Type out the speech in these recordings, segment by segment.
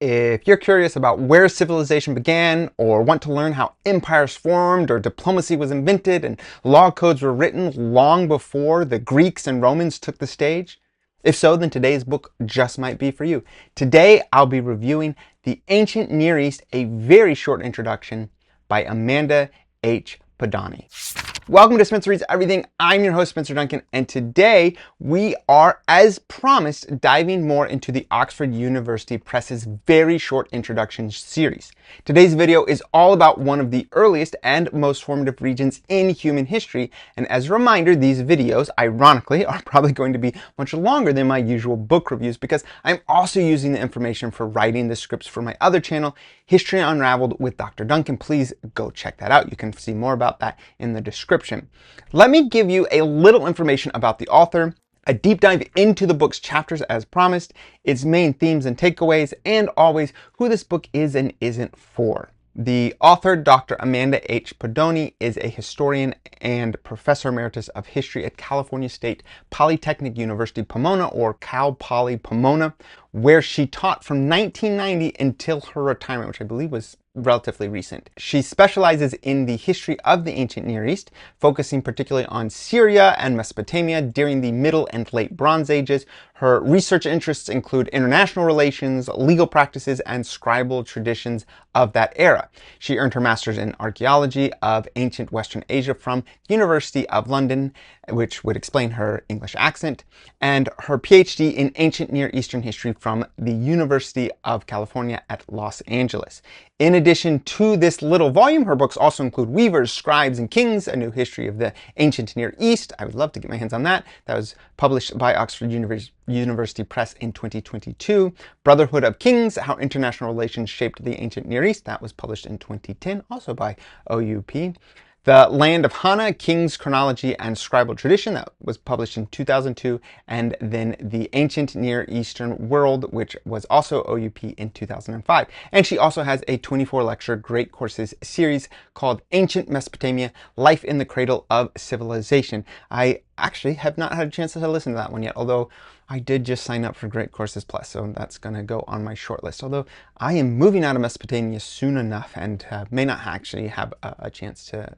If you're curious about where civilization began, or want to learn how empires formed, or diplomacy was invented, and law codes were written long before the Greeks and Romans took the stage, if so, then today's book just might be for you. Today, I'll be reviewing The Ancient Near East, a very short introduction by Amanda H. Podany. Welcome to Spencer Reads Everything. I'm your host, Spencer Duncan, and today we are, as promised, diving more into the Oxford University Press's very short introduction series. Today's video is all about one of the earliest and most formative regions in human history, and as a reminder, these videos, ironically, are probably going to be much longer than my usual book reviews because I'm also using the information for writing the scripts for my other channel, History Unraveled with Dr. Duncan. Please go check that out. You can see more about that in the description. Let me give you a little information about the author, a deep dive into the book's chapters as promised, its main themes and takeaways, and always who this book is and isn't for. The author, Dr. Amanda H. Podany, is a historian and professor emeritus of history at California State Polytechnic University, Pomona, or Cal Poly Pomona, where she taught from 1990 until her retirement, which I believe was relatively recent. She specializes in the history of the ancient Near East, focusing particularly on Syria and Mesopotamia during the Middle and Late Bronze Ages. Her research interests include international relations, legal practices, and scribal traditions of that era. She earned her master's in archaeology of ancient Western Asia from the University of London, which would explain her English accent, and her PhD in ancient Near Eastern history from the University of California at Los Angeles. In addition to this little volume, her books also include Weavers, Scribes, and Kings, A New History of the Ancient Near East. I would love to get my hands on that. That was published by Oxford University Press in 2022. Brotherhood of Kings, How International Relations Shaped the Ancient Near East. That was published in 2010, also by OUP. The Land of Hana, Kings, Chronology, and Scribal Tradition, that was published in 2002, and then The Ancient Near Eastern World, which was also OUP in 2005. And she also has a 24-lecture Great Courses series called Ancient Mesopotamia, Life in the Cradle of Civilization. I actually have not had a chance to listen to that one yet, although I did just sign up for Great Courses Plus, so that's going to go on my short list. Although I am moving out of Mesopotamia soon enough and may not actually have a chance to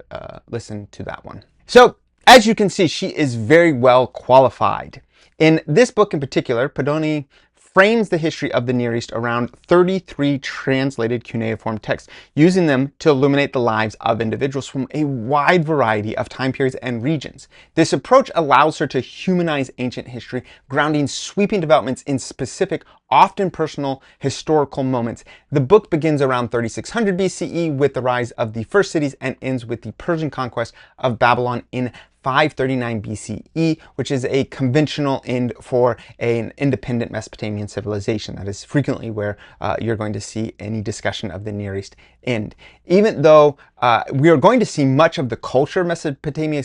listen to that one. So, as you can see, she is very well qualified. In this book in particular, Podany frames the history of the Near East around 33 translated cuneiform texts, using them to illuminate the lives of individuals from a wide variety of time periods and regions. This approach allows her to humanize ancient history, grounding sweeping developments in specific, often personal, historical moments. The book begins around 3600 BCE with the rise of the first cities and ends with the Persian conquest of Babylon in 539 BCE, which is a conventional end for an independent Mesopotamian civilization. That is frequently where you're going to see any discussion of the Near East end. Even though we are going to see much of the culture of Mesopotamia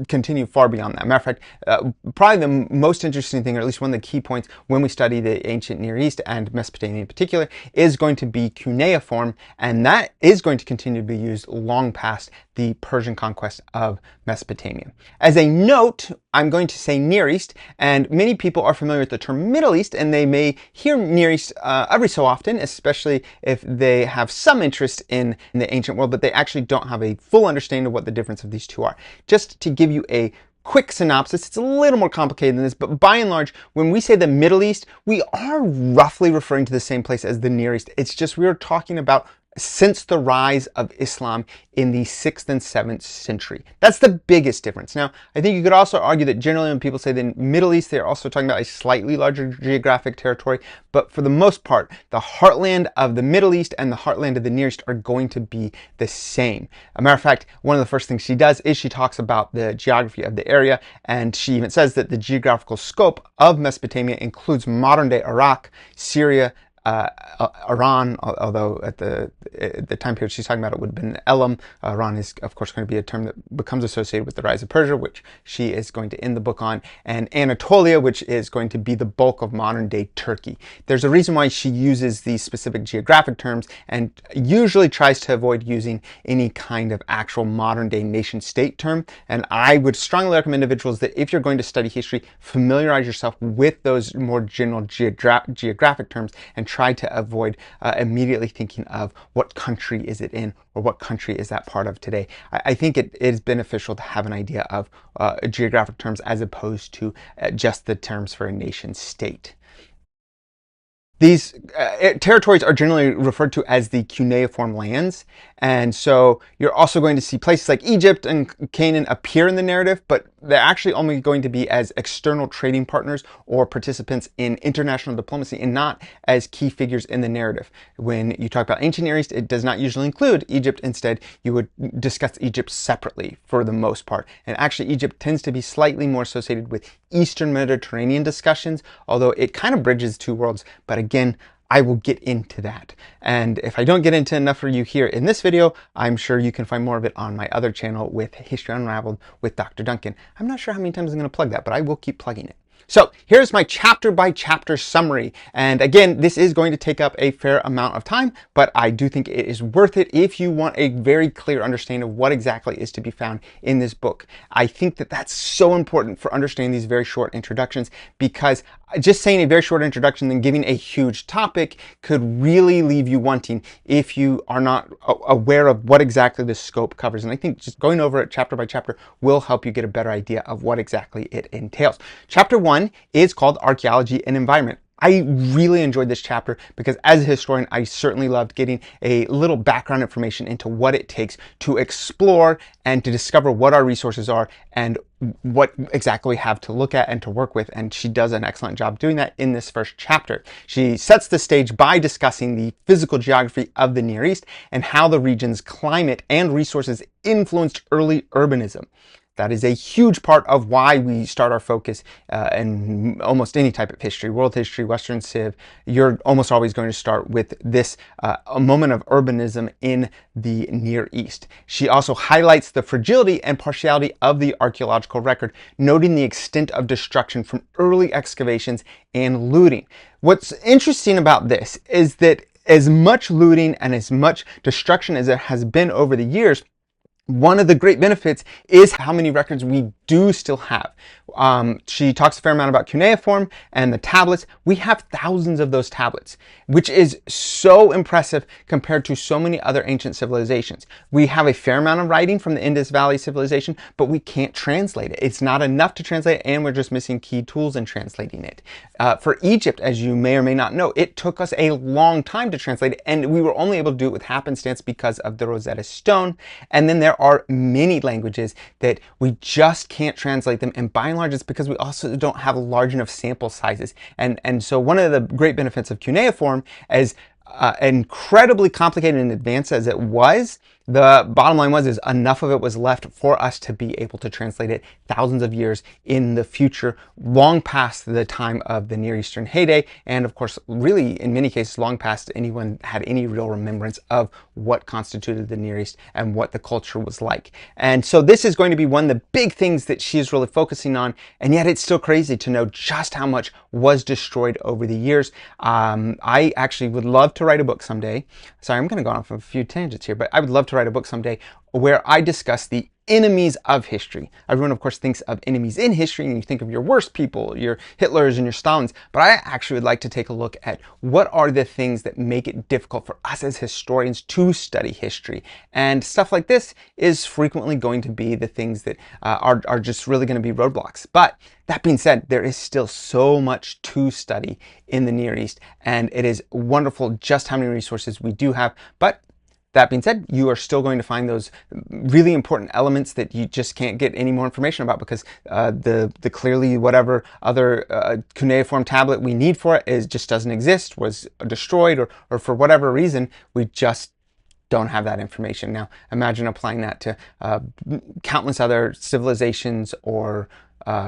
continue far beyond that. Matter of fact, probably the most interesting thing, or at least one of the key points when we study the ancient Near East and Mesopotamia in particular, is going to be cuneiform, and that is going to continue to be used long past the Persian conquest of Mesopotamia. As a note, I'm going to say Near East, and many people are familiar with the term Middle East, and they may hear Near East every so often, especially if they have some interest in the ancient world, but they actually don't have a full understanding of what the difference of these two are. Just to give you a quick synopsis, it's a little more complicated than this, but by and large, when we say the Middle East, we are roughly referring to the same place as the Near East. It's just we're talking about since the rise of Islam in the 6th and 7th century. That's the biggest difference. Now, I think you could also argue that generally when people say the Middle East, they're also talking about a slightly larger geographic territory, but for the most part, the heartland of the Middle East and the heartland of the Near East are going to be the same. As a matter of fact, one of the first things she does is she talks about the geography of the area, and she even says that the geographical scope of Mesopotamia includes modern-day Iraq, Syria, Iran, although at the time period she's talking about it would have been Elam. Iran is, of course, going to be a term that becomes associated with the rise of Persia, which she is going to end the book on, and Anatolia, which is going to be the bulk of modern-day Turkey. There's a reason why she uses these specific geographic terms and usually tries to avoid using any kind of actual modern-day nation-state term, and I would strongly recommend individuals that if you're going to study history, familiarize yourself with those more general geographic terms and try to avoid immediately thinking of what country is it in or what country is that part of today. I think it is beneficial to have an idea of geographic terms as opposed to just the terms for a nation state. These territories are generally referred to as the cuneiform lands, and so you're also going to see places like Egypt and Canaan appear in the narrative, but they're actually only going to be as external trading partners or participants in international diplomacy and not as key figures in the narrative. When you talk about ancient Near East, it does not usually include Egypt. Instead, you would discuss Egypt separately for the most part. And actually, Egypt tends to be slightly more associated with Eastern Mediterranean discussions, although it kind of bridges two worlds. But again, I will get into that. And if I don't get into enough for you here in this video, I'm sure you can find more of it on my other channel with History Unraveled with Dr. Duncan. I'm not sure how many times I'm going to plug that, but I will keep plugging it. So here's my chapter by chapter summary. And again, this is going to take up a fair amount of time, but I do think it is worth it if you want a very clear understanding of what exactly is to be found in this book. I think that that's so important for understanding these very short introductions, because just saying a very short introduction and giving a huge topic could really leave you wanting if you are not aware of what exactly the scope covers. And I think just going over it chapter by chapter will help you get a better idea of what exactly it entails. Chapter 1 is called Archaeology and Environment. I really enjoyed this chapter because as a historian, I certainly loved getting a little background information into what it takes to explore and to discover what our resources are and what exactly we have to look at and to work with. And she does an excellent job doing that in this first chapter. She sets the stage by discussing the physical geography of the Near East and how the region's climate and resources influenced early urbanism. That is a huge part of why we start our focus in almost any type of history, world history, Western Civ. You're almost always going to start with this a moment of urbanism in the Near East. She also highlights the fragility and partiality of the archaeological record, noting the extent of destruction from early excavations and looting. What's interesting about this is that as much looting and as much destruction as there has been over the years, one of the great benefits is how many records we do still have. She talks a fair amount about cuneiform and the tablets. We have thousands of those tablets, which is so impressive compared to so many other ancient civilizations. We have a fair amount of writing from the Indus Valley civilization, but we can't translate it. It's not enough to translate, and we're just missing key tools in translating it. For Egypt, as you may or may not know, it took us a long time to translate it, and we were only able to do it with happenstance because of the Rosetta Stone. And then there are many languages that we just can't translate them, and by and large it's because we also don't have large enough sample sizes. And so one of the great benefits of cuneiform, as incredibly complicated and advanced as it was, the bottom line is enough of it was left for us to be able to translate it thousands of years in the future, long past the time of the Near Eastern heyday, and of course, really in many cases, long past anyone had any real remembrance of what constituted the Near East and what the culture was like. And so this is going to be one of the big things that she is really focusing on, and yet it's still crazy to know just how much was destroyed over the years. I actually would love to write a book someday. Sorry, I'm going to go off a few tangents here, but I would love to write a book someday where I discuss the enemies of history. Everyone, of course, thinks of enemies in history, and you think of your worst people, your Hitlers and your Stalins, but I actually would like to take a look at what are the things that make it difficult for us as historians to study history. And stuff like this is frequently going to be the things that are just really going to be roadblocks. But that being said, there is still so much to study in the Near East, and it is wonderful just how many resources we do have. But that being said, you are still going to find those really important elements that you just can't get any more information about because the clearly whatever other cuneiform tablet we need for it just doesn't exist, was destroyed, or for whatever reason, we just don't have that information. Now, imagine applying that to countless other civilizations or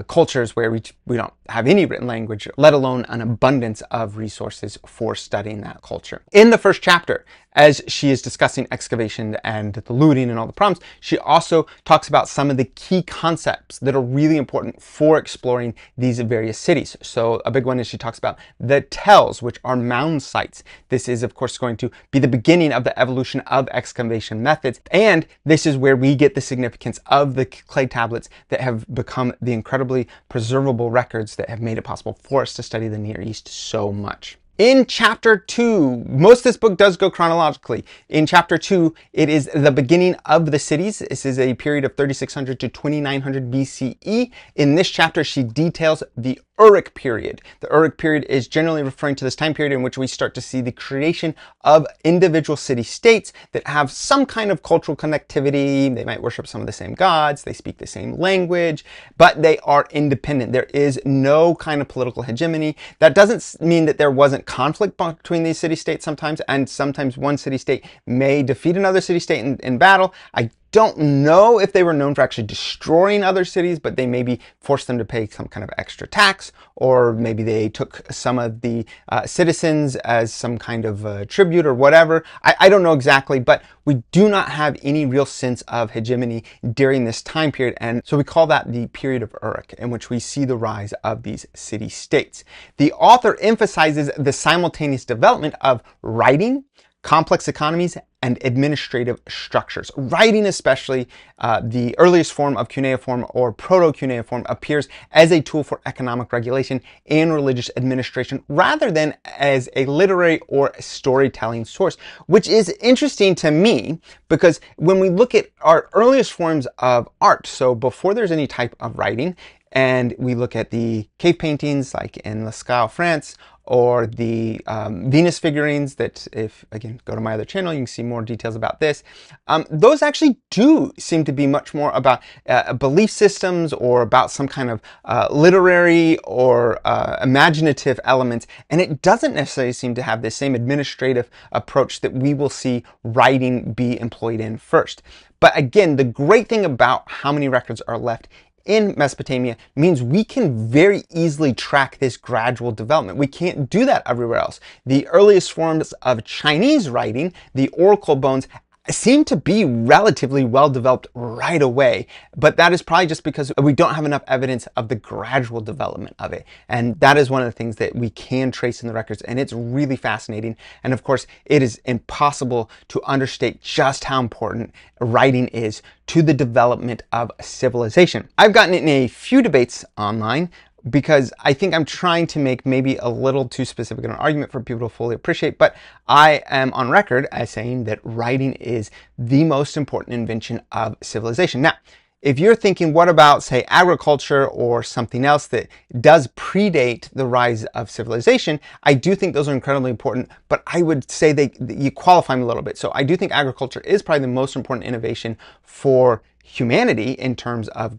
cultures where we don't have any written language, let alone an abundance of resources for studying that culture. In the first chapter, as she is discussing excavation and the looting and all the problems, she also talks about some of the key concepts that are really important for exploring these various cities. So a big one is she talks about the tells, which are mound sites. This is, of course, going to be the beginning of the evolution of excavation methods. And this is where we get the significance of the clay tablets that have become the incredibly preservable records that have made it possible for us to study the Near East so much. In chapter 2, most of this book does go chronologically. In chapter 2, it is the beginning of the cities. This is a period of 3600 to 2900 BCE. In this chapter, she details the Uric period. The Uric period is generally referring to this time period in which we start to see the creation of individual city-states that have some kind of cultural connectivity. They might worship some of the same gods, they speak the same language, but they are independent. There is no kind of political hegemony. That doesn't mean that there wasn't conflict between these city-states sometimes, and sometimes one city-state may defeat another city-state in battle. I don't know if they were known for actually destroying other cities, but they maybe forced them to pay some kind of extra tax, or maybe they took some of the citizens as some kind of tribute or whatever. I don't know exactly, but we do not have any real sense of hegemony during this time period, and so we call that the period of Uruk, in which we see the rise of these city-states. The author emphasizes the simultaneous development of writing, complex economies, and administrative structures. Writing, especially the earliest form of cuneiform or proto-cuneiform, appears as a tool for economic regulation and religious administration rather than as a literary or storytelling source, which is interesting to me because when we look at our earliest forms of art, so before there's any type of writing, and we look at the cave paintings like in Lascaux, France, or the Venus figurines that, if, again, go to my other channel, you can see more details about this. Those actually do seem to be much more about belief systems or about some kind of literary or imaginative elements, and it doesn't necessarily seem to have the same administrative approach that we will see writing be employed in first. But again, the great thing about how many records are left in Mesopotamia means we can very easily track this gradual development. We can't do that everywhere else. The earliest forms of Chinese writing, the oracle bones, seem to be relatively well developed right away, but that is probably just because we don't have enough evidence of the gradual development of it. And that is one of the things that we can trace in the records, and it's really fascinating. And of course, it is impossible to understate just how important writing is to the development of civilization. I've gotten in a few debates online because I think I'm trying to make maybe a little too specific an argument for people to fully appreciate, but I am on record as saying that writing is the most important invention of civilization. Now, if you're thinking, what about, say, agriculture or something else that does predate the rise of civilization, I do think those are incredibly important, but I would say you qualify them a little bit. So I do think agriculture is probably the most important innovation for humanity in terms of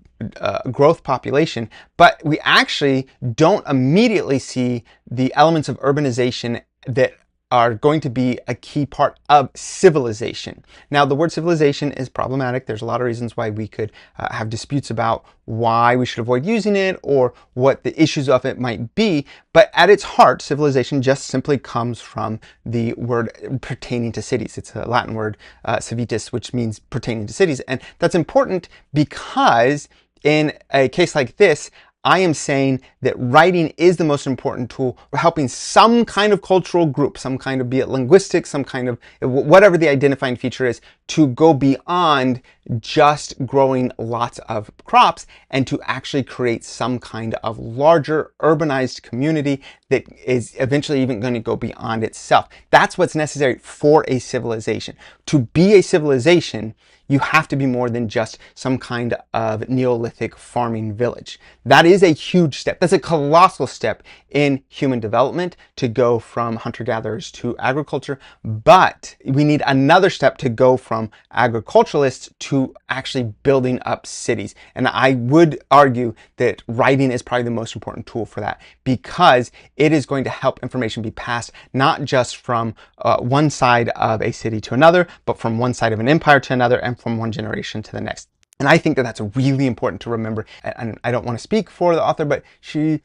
growth population, but we actually don't immediately see the elements of urbanization that are going to be a key part of civilization. Now, the word civilization is problematic. There's a lot of reasons why we could have disputes about why we should avoid using it or what the issues of it might be. But at its heart, civilization just simply comes from the word pertaining to cities. It's a Latin word, civitas, which means pertaining to cities. And that's important because in a case like this, I am saying that writing is the most important tool for helping some kind of cultural group, some kind of, be it linguistic, some kind of, whatever the identifying feature is, to go beyond just growing lots of crops and to actually create some kind of larger urbanized community that is eventually even going to go beyond itself. That's what's necessary for a civilization. To be a civilization, you have to be more than just some kind of Neolithic farming village. That is a huge step. That's a colossal step in human development to go from hunter-gatherers to agriculture. But we need another step to go from agriculturalists to actually building up cities. And I would argue that writing is probably the most important tool for that, because it is going to help information be passed not just from one side of a city to another, but from one side of an empire to another, and from one generation to the next. And I think that that's really important to remember. And I don't want to speak for the author, but she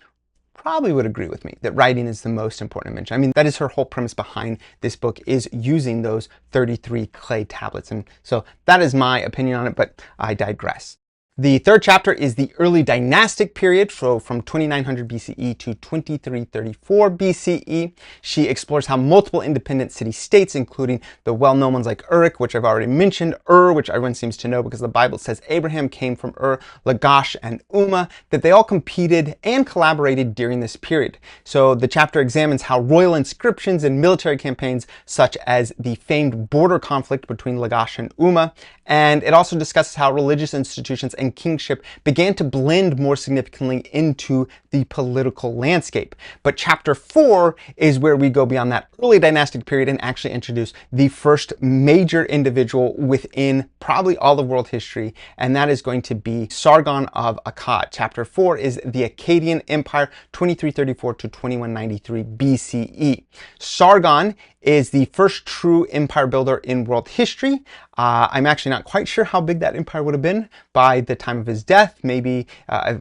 probably would agree with me that writing is the most important invention. I mean, that is her whole premise behind this book, is using those 33 clay tablets. And so that is my opinion on it, but I digress. The third chapter is the Early Dynastic period, so from 2900 BCE to 2334 BCE. She explores how multiple independent city-states, including the well-known ones like Uruk, which I've already mentioned, Ur, which everyone seems to know because the Bible says Abraham came from Ur, Lagash, and Umma, that they all competed and collaborated during this period. So the chapter examines how royal inscriptions and military campaigns, such as the famed border conflict between Lagash and Umma, and it also discusses how religious institutions and kingship began to blend more significantly into the political landscape. But chapter 4 is where we go beyond that early dynastic period and actually introduce the first major individual within probably all of world history, and that is going to be Sargon of Akkad. Chapter 4 is the Akkadian Empire, 2334 to 2193 BCE. Sargon is the first true empire builder in world history. I'm actually not quite sure how big that empire would have been by the time of his death. Maybe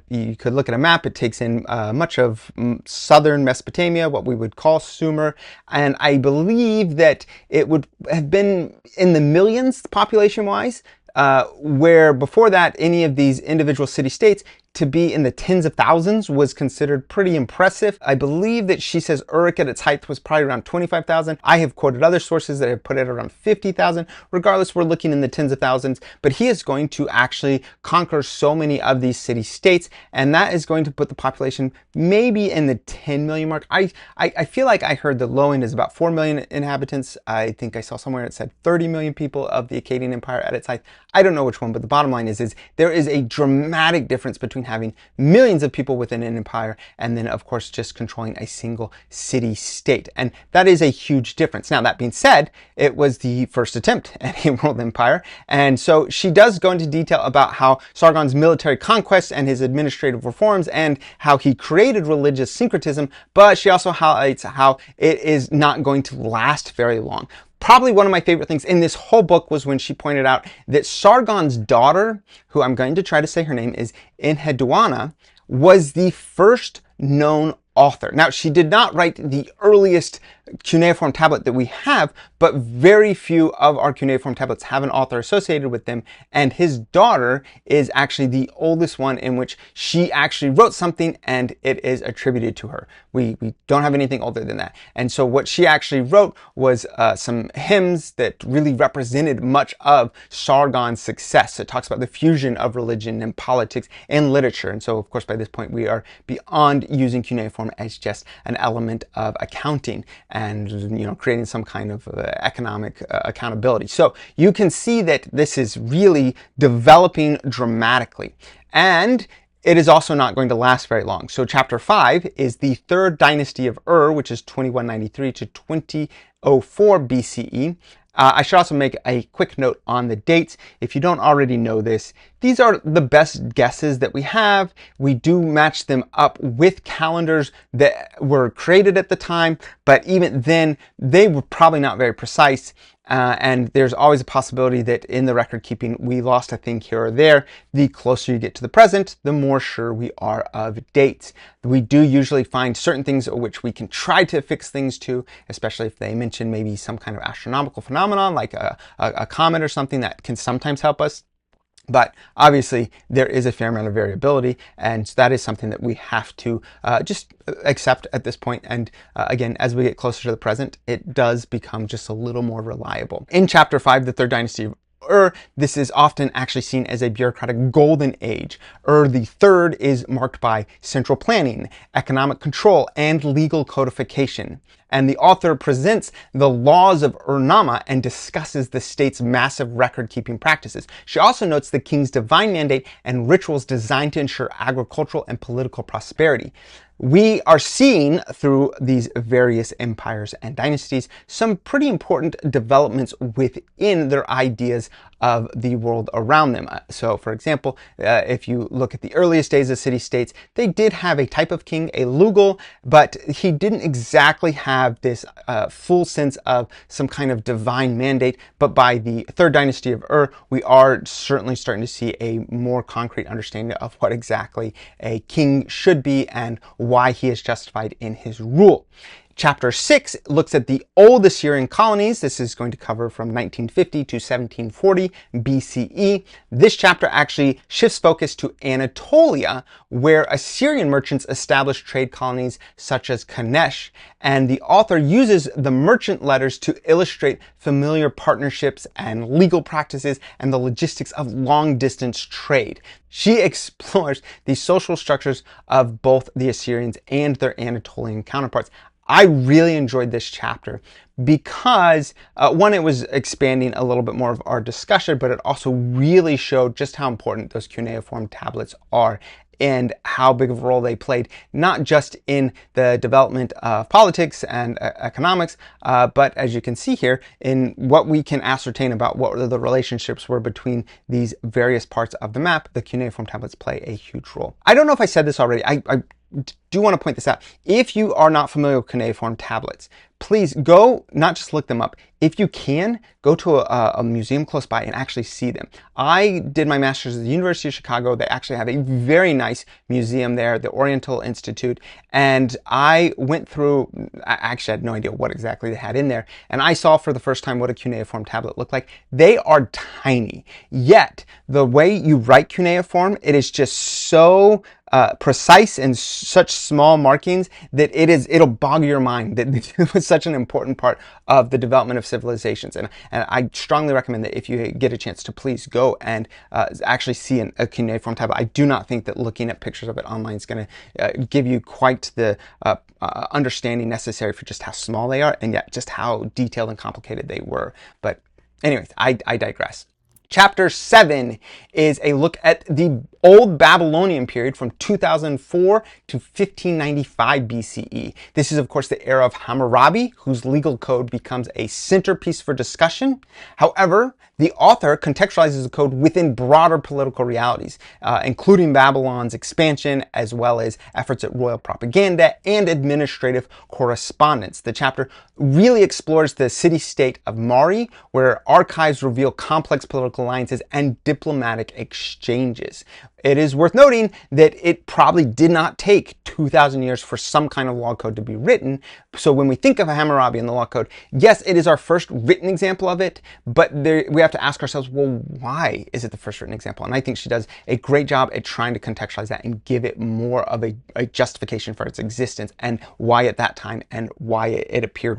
you could look at a map. It takes in much of southern Mesopotamia, what we would call Sumer, and I believe that it would have been in the millions population-wise, where before that, any of these individual city-states to be in the tens of thousands was considered pretty impressive. I believe that she says Uruk at its height was probably around 25,000. I have quoted other sources that have put it around 50,000. Regardless, we're looking in the tens of thousands, but he is going to actually conquer so many of these city-states, and that is going to put the population maybe in the 10 million mark. I feel like I heard the low end is about 4 million inhabitants. I think I saw somewhere it said 30 million people of the Akkadian Empire at its height. I don't know which one, but the bottom line is there is a dramatic difference between having millions of people within an empire and then, of course, just controlling a single city-state. And that is a huge difference. Now, that being said, it was the first attempt at a world empire. And so she does go into detail about how Sargon's military conquests and his administrative reforms and how he created religious syncretism, but she also highlights how it is not going to last very long. Probably one of my favorite things in this whole book was when she pointed out that Sargon's daughter, who I'm going to try to say her name is Enheduanna, was the first known author. Now, she did not write the earliest cuneiform tablet that we have, but very few of our cuneiform tablets have an author associated with them, and his daughter is actually the oldest one in which she actually wrote something and it is attributed to her. We don't have anything older than that. And so what she actually wrote was some hymns that really represented much of Sargon's success. It talks about the fusion of religion and politics and literature. And so, of course, by this point, we are beyond using cuneiform as just an element of accounting and, creating some kind of economic accountability. So you can see that this is really developing dramatically. And it is also not going to last very long. So chapter 5 is the Third Dynasty of Ur, which is 2193 to 2004 BCE. I should also make a quick note on the dates. If you don't already know this, these are the best guesses that we have. We do match them up with calendars that were created at the time, but even then, they were probably not very precise. And there's always a possibility that in the record keeping, we lost a thing here or there. The closer you get to the present, the more sure we are of dates. We do usually find certain things which we can try to fix things to, especially if they mention maybe some kind of astronomical phenomenon like a comet or something that can sometimes help us. But obviously, there is a fair amount of variability, and that is something that we have to just accept at this point. And again, as we get closer to the present, it does become just a little more reliable. In Chapter 5, the Third Dynasty of Ur, this is often actually seen as a bureaucratic golden age. Ur the Third is marked by central planning, economic control, and legal codification. And the author presents the laws of Ur-Nama and discusses the state's massive record-keeping practices. She also notes the king's divine mandate and rituals designed to ensure agricultural and political prosperity. We are seeing through these various empires and dynasties some pretty important developments within their ideas of the world around them. So, for example, if you look at the earliest days of city-states, they did have a type of king, a Lugal, but he didn't exactly have this full sense of some kind of divine mandate. But by the Third Dynasty of Ur, we are certainly starting to see a more concrete understanding of what exactly a king should be and why he is justified in his rule. Chapter 6 looks at the Old Assyrian colonies. This is going to cover from 1950 to 1740 BCE. This chapter actually shifts focus to Anatolia, where Assyrian merchants established trade colonies such as Kanesh, and the author uses the merchant letters to illustrate familiar partnerships and legal practices and the logistics of long-distance trade. She explores the social structures of both the Assyrians and their Anatolian counterparts. I really enjoyed this chapter because, one, it was expanding a little bit more of our discussion, but it also really showed just how important those cuneiform tablets are and how big of a role they played, not just in the development of politics and economics, but as you can see here, in what we can ascertain about what the relationships were between these various parts of the map. The cuneiform tablets play a huge role. I don't know if I said this already. I do want to point this out. If you are not familiar with cuneiform tablets, please go, not just look them up. If you can, go to a museum close by and actually see them. I did my master's at the University of Chicago. They actually have a very nice museum there, the Oriental Institute. And I went through, I actually had no idea what exactly they had in there. And I saw for the first time what a cuneiform tablet looked like. They are tiny. Yet, the way you write cuneiform, it is just so precise and such small markings that it'll bog your mind that it was such an important part of the development of civilizations. And I strongly recommend that if you get a chance to please go and actually see a cuneiform tablet. I do not think that looking at pictures of it online is going to give you quite the understanding necessary for just how small they are and yet just how detailed and complicated they were. But anyways, I digress. Chapter 7 is a look at the Old Babylonian period from 2004 to 1595 BCE. This is, of course, the era of Hammurabi, whose legal code becomes a centerpiece for discussion. However, the author contextualizes the code within broader political realities, including Babylon's expansion, as well as efforts at royal propaganda and administrative correspondence. The chapter really explores the city-state of Mari, where archives reveal complex political alliances and diplomatic exchanges. It is worth noting that it probably did not take 2,000 years for some kind of law code to be written. So when we think of Hammurabi and the law code, yes, it is our first written example of it, but we have to ask ourselves, well, why is it the first written example? And I think she does a great job at trying to contextualize that and give it more of a justification for its existence and why at that time and why it appeared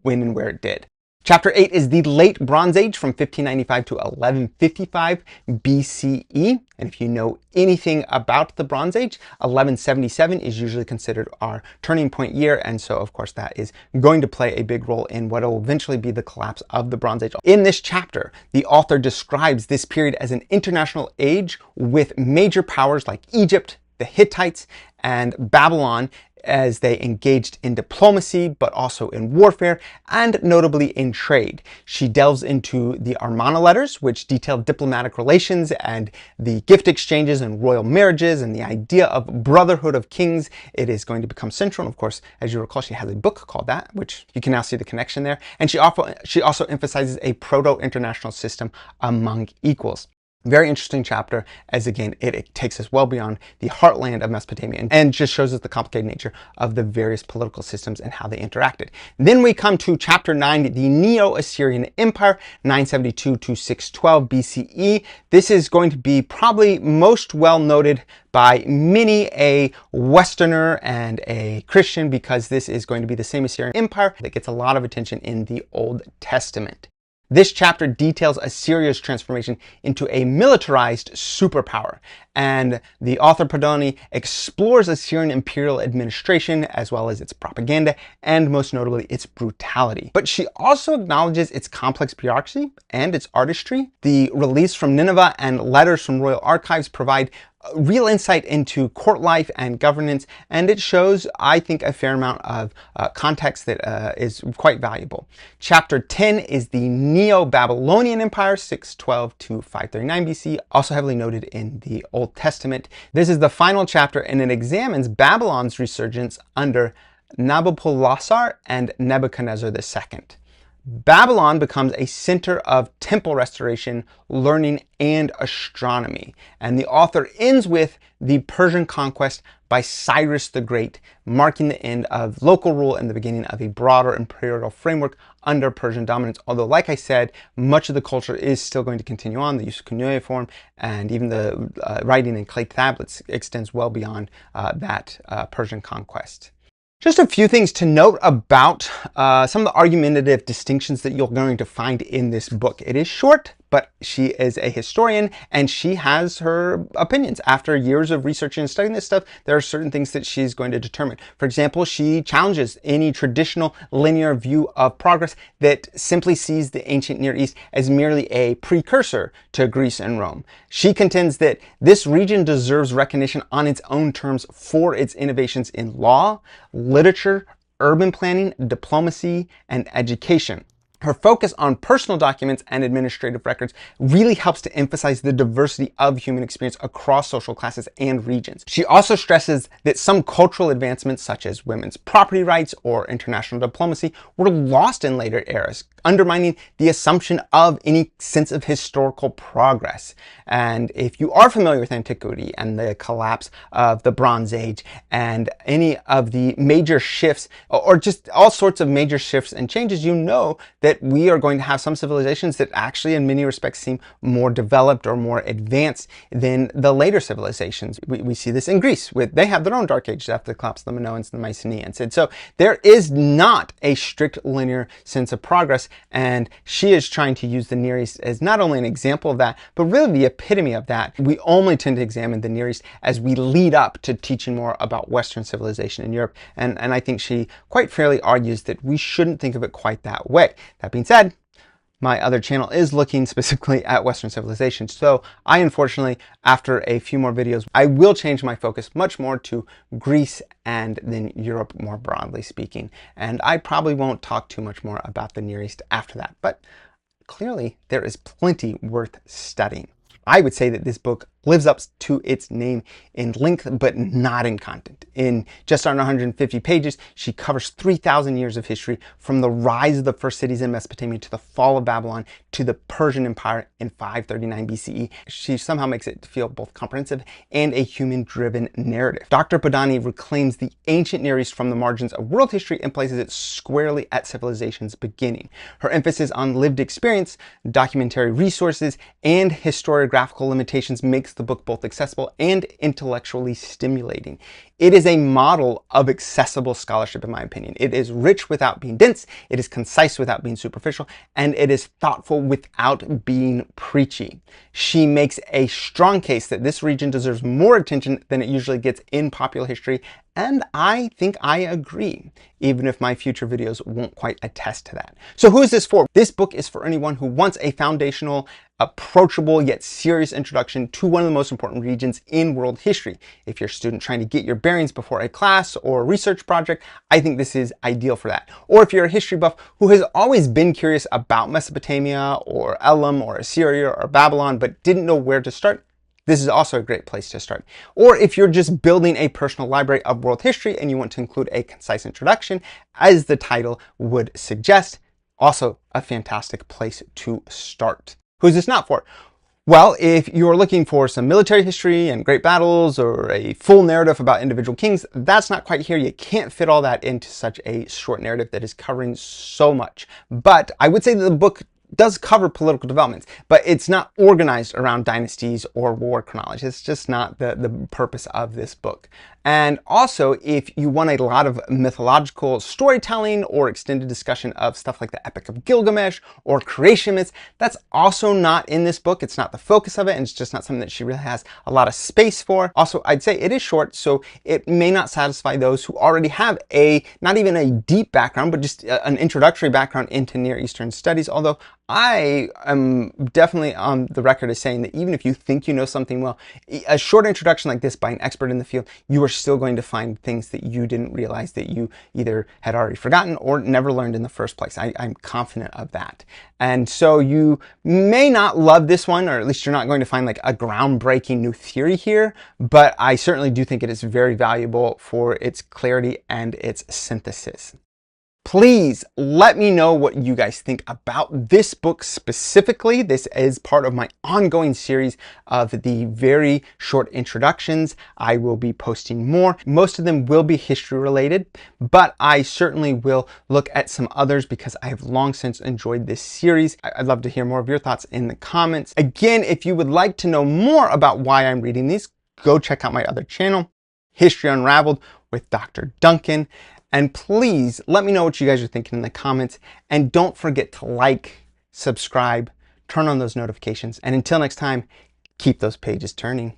when and where it did. Chapter 8 is the Late Bronze Age from 1595 to 1155 BCE. And if you know anything about the Bronze Age, 1177 is usually considered our turning point year. And so, of course, that is going to play a big role in what will eventually be the collapse of the Bronze Age. In this chapter, the author describes this period as an international age with major powers like Egypt, the Hittites, and Babylon as they engaged in diplomacy, but also in warfare, and notably in trade. She delves into the Amarna letters, which detail diplomatic relations and the gift exchanges and royal marriages and the idea of brotherhood of kings. It is going to become central. And of course, as you recall, she has a book called that, which you can now see the connection there. And she also emphasizes a proto-international system among equals. Very interesting chapter, as again, it takes us well beyond the heartland of Mesopotamia and just shows us the complicated nature of the various political systems and how they interacted. Then we come to chapter 9, the Neo-Assyrian Empire, 972 to 612 BCE. This is going to be probably most well noted by many a Westerner and a Christian because this is going to be the same Assyrian Empire that gets a lot of attention in the Old Testament. This chapter details Assyria's transformation into a militarized superpower, and the author Podany explores Assyrian imperial administration as well as its propaganda and most notably its brutality. But she also acknowledges its complex bureaucracy and its artistry. The release from Nineveh and letters from royal archives provide real insight into court life and governance, and it shows, I think, a fair amount of context that is quite valuable. Chapter 10 is the Neo-Babylonian Empire, 612 to 539 BC, also heavily noted in the Old Testament. This is the final chapter, and it examines Babylon's resurgence under Nabopolassar and Nebuchadnezzar II. Babylon becomes a center of temple restoration, learning, and astronomy. And the author ends with the Persian conquest by Cyrus the Great, marking the end of local rule and the beginning of a broader imperial framework under Persian dominance. Although, like I said, much of the culture is still going to continue on. The use of cuneiform and even the writing in clay tablets extends well beyond that Persian conquest. Just a few things to note about some of the argumentative distinctions that you're going to find in this book. It is short, but she is a historian and she has her opinions. After years of researching and studying this stuff, there are certain things that she's going to determine. For example, she challenges any traditional linear view of progress that simply sees the ancient Near East as merely a precursor to Greece and Rome. She contends that this region deserves recognition on its own terms for its innovations in law, literature, urban planning, diplomacy, and education. Her focus on personal documents and administrative records really helps to emphasize the diversity of human experience across social classes and regions. She also stresses that some cultural advancements, such as women's property rights or international diplomacy, were lost in later eras, undermining the assumption of any sense of historical progress. And if you are familiar with antiquity and the collapse of the Bronze Age and any of the major shifts, or just all sorts of major shifts and changes, you know that we are going to have some civilizations that actually in many respects seem more developed or more advanced than the later civilizations. We see this in Greece. They have their own dark age after the collapse of the Minoans and the Mycenaeans. And so there is not a strict linear sense of progress. And she is trying to use the Near East as not only an example of that, but really the epitome of that. We only tend to examine the Near East as we lead up to teaching more about Western civilization in Europe. And I think she quite fairly argues that we shouldn't think of it quite that way. That being said, my other channel is looking specifically at Western civilization. So I, unfortunately, after a few more videos, I will change my focus much more to Greece and then Europe more broadly speaking. And I probably won't talk too much more about the Near East after that. But clearly, there is plenty worth studying. I would say that this book lives up to its name in length, but not in content. In just under 150 pages, she covers 3,000 years of history, from the rise of the first cities in Mesopotamia to the fall of Babylon to the Persian Empire in 539 BCE. She somehow makes it feel both comprehensive and a human-driven narrative. Dr. Podany reclaims the ancient Near East from the margins of world history and places it squarely at civilization's beginning. Her emphasis on lived experience, documentary resources, and historiographical limitations makes the book both accessible and intellectually stimulating. It is a model of accessible scholarship, in my opinion. It is rich without being dense, it is concise without being superficial, and it is thoughtful without being preachy. She makes a strong case that this region deserves more attention than it usually gets in popular history, and I think I agree, even if my future videos won't quite attest to that. So who is this for? This book is for anyone who wants a foundational, approachable, yet serious introduction to one of the most important regions in world history. If you're a student trying to get your bearings before a class or research project, I think this is ideal for that. Or if you're a history buff who has always been curious about Mesopotamia or Elam or Assyria or Babylon, but didn't know where to start, this is also a great place to start. Or if you're just building a personal library of world history and you want to include a concise introduction, as the title would suggest, also a fantastic place to start. Who's this not for? Well, if you're looking for some military history and great battles or a full narrative about individual kings, that's not quite here. You can't fit all that into such a short narrative that is covering so much. But I would say that the book does cover political developments, but it's not organized around dynasties or war chronology. It's just not the purpose of this book. And also, if you want a lot of mythological storytelling or extended discussion of stuff like the Epic of Gilgamesh or creation myths, that's also not in this book. It's not the focus of it, and it's just not something that she really has a lot of space for. Also, I'd say it is short, so it may not satisfy those who already have not even a deep background, but just an introductory background into Near Eastern studies, although I am definitely on the record as saying that even if you think you know something well, a short introduction like this by an expert in the field, you are still going to find things that you didn't realize that you either had already forgotten or never learned in the first place. I'm confident of that. And so you may not love this one, or at least you're not going to find like a groundbreaking new theory here, but I certainly do think it is very valuable for its clarity and its synthesis. Please let me know what you guys think about this book specifically. This is part of my ongoing series of the very short introductions. I will be posting more. Most of them will be history related, but I certainly will look at some others because I have long since enjoyed this series. I'd love to hear more of your thoughts in the comments. Again, if you would like to know more about why I'm reading these, go check out my other channel, History Unraveled with Dr. Duncan. And please let me know what you guys are thinking in the comments. And don't forget to like, subscribe, turn on those notifications. And until next time, keep those pages turning.